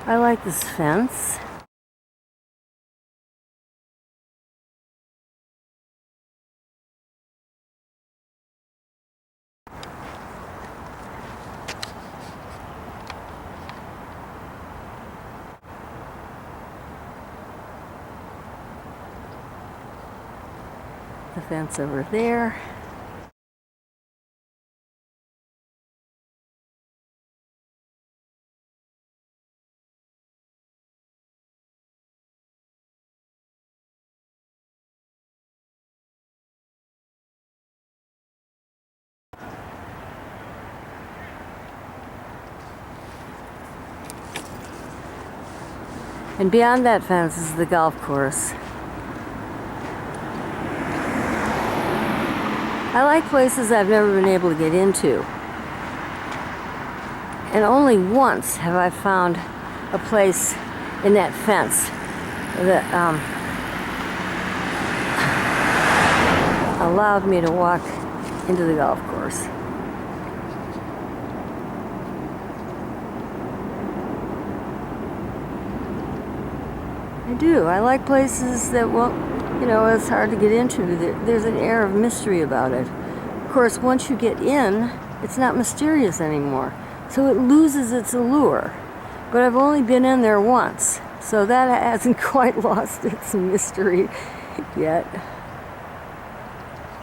I like this fence. The fence over there. And beyond that fence is the golf course. I like places I've never been able to get into. And only once have I found a place in that fence that allowed me to walk into the golf course. I do. I like places that, well, you know, it's hard to get into. There's an air of mystery about it. Of course, once you get in, it's not mysterious anymore. So it loses its allure. But I've only been in there once, so that hasn't quite lost its mystery yet.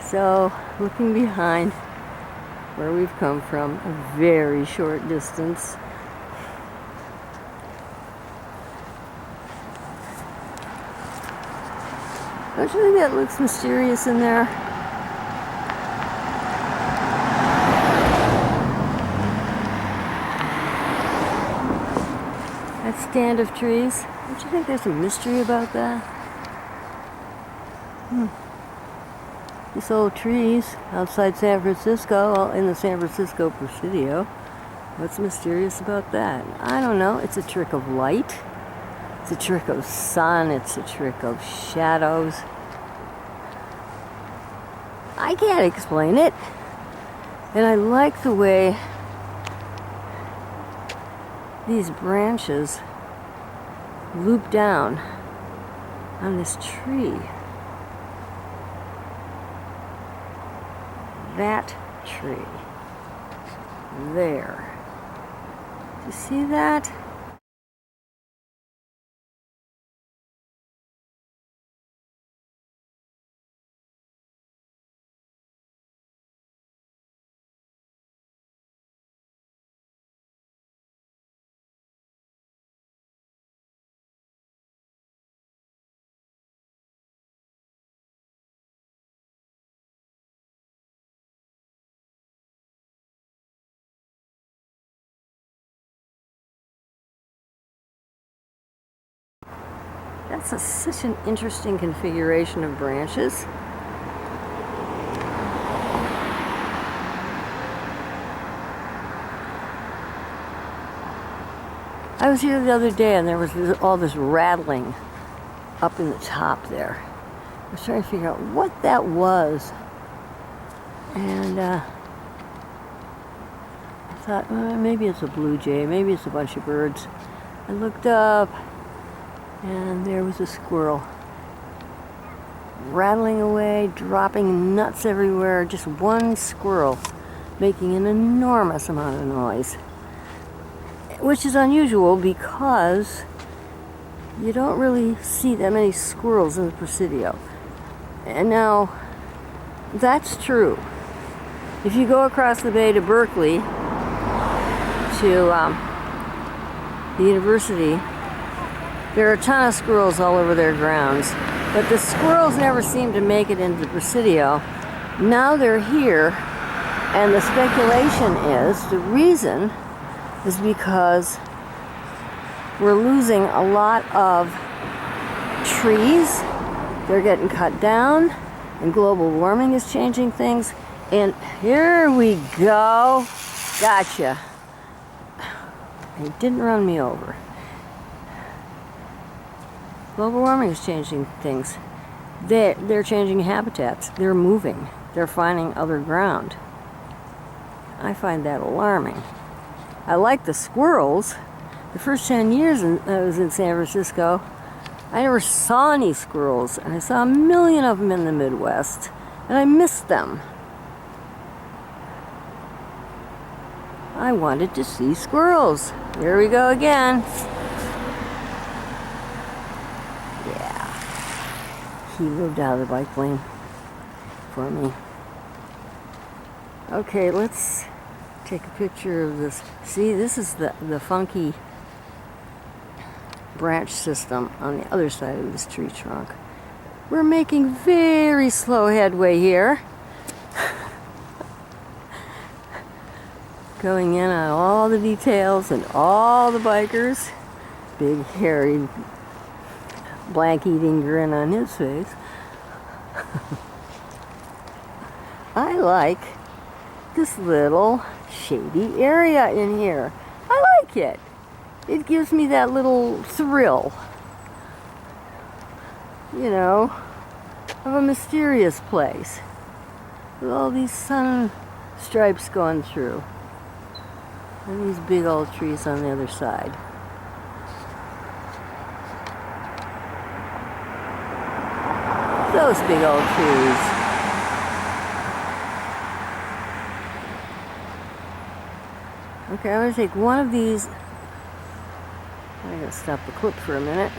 So, looking behind where we've come from, a very short distance. Don't you think that looks mysterious in there? That stand of trees. Don't you think there's a mystery about that? These old trees outside San Francisco, in the San Francisco Presidio. What's mysterious about that? I don't know. It's a trick of light. It's a trick of sun. It's a trick of shadows. I can't explain it. And I like the way these branches loop down on this tree. That tree. There. Do you see that? That's such an interesting configuration of branches. I was here the other day and there was all this rattling up in the top there. I was trying to figure out what that was. And I thought, well, maybe it's a blue jay, maybe it's a bunch of birds. I looked up and there was a squirrel rattling away, dropping nuts everywhere. Just one squirrel making an enormous amount of noise, which is unusual because you don't really see that many squirrels in the Presidio. And now, that's true. If you go across the bay to Berkeley, to the university, there are a ton of squirrels all over their grounds, but the squirrels never seem to make it into the Presidio. Now they're here, and the speculation is, the reason is because we're losing a lot of trees. They're getting cut down, and global warming is changing things. And here we go. Gotcha. He didn't run me over. Global warming is changing things. They're changing habitats. They're moving. They're finding other ground. I find that alarming. I like the squirrels The first 10 years I was in San Francisco, I never saw any squirrels, and I saw a million of them in the Midwest, and I missed them. I wanted to see squirrels. Here we go again. Yeah. He moved out of the bike lane for me. Okay, let's take a picture of this. See, this is the funky branch system on the other side of this tree trunk. We're making very slow headway here. Going in on all the details and all the bikers. Big hairy blank eating grin on his face. I like this little shady area in here. I like it. It gives me that little thrill, you know, of a mysterious place with all these sun stripes going through and these big old trees on the other side. Those big old trees. Okay, I'm going to take one of these. I'm going to stop the clip for a minute.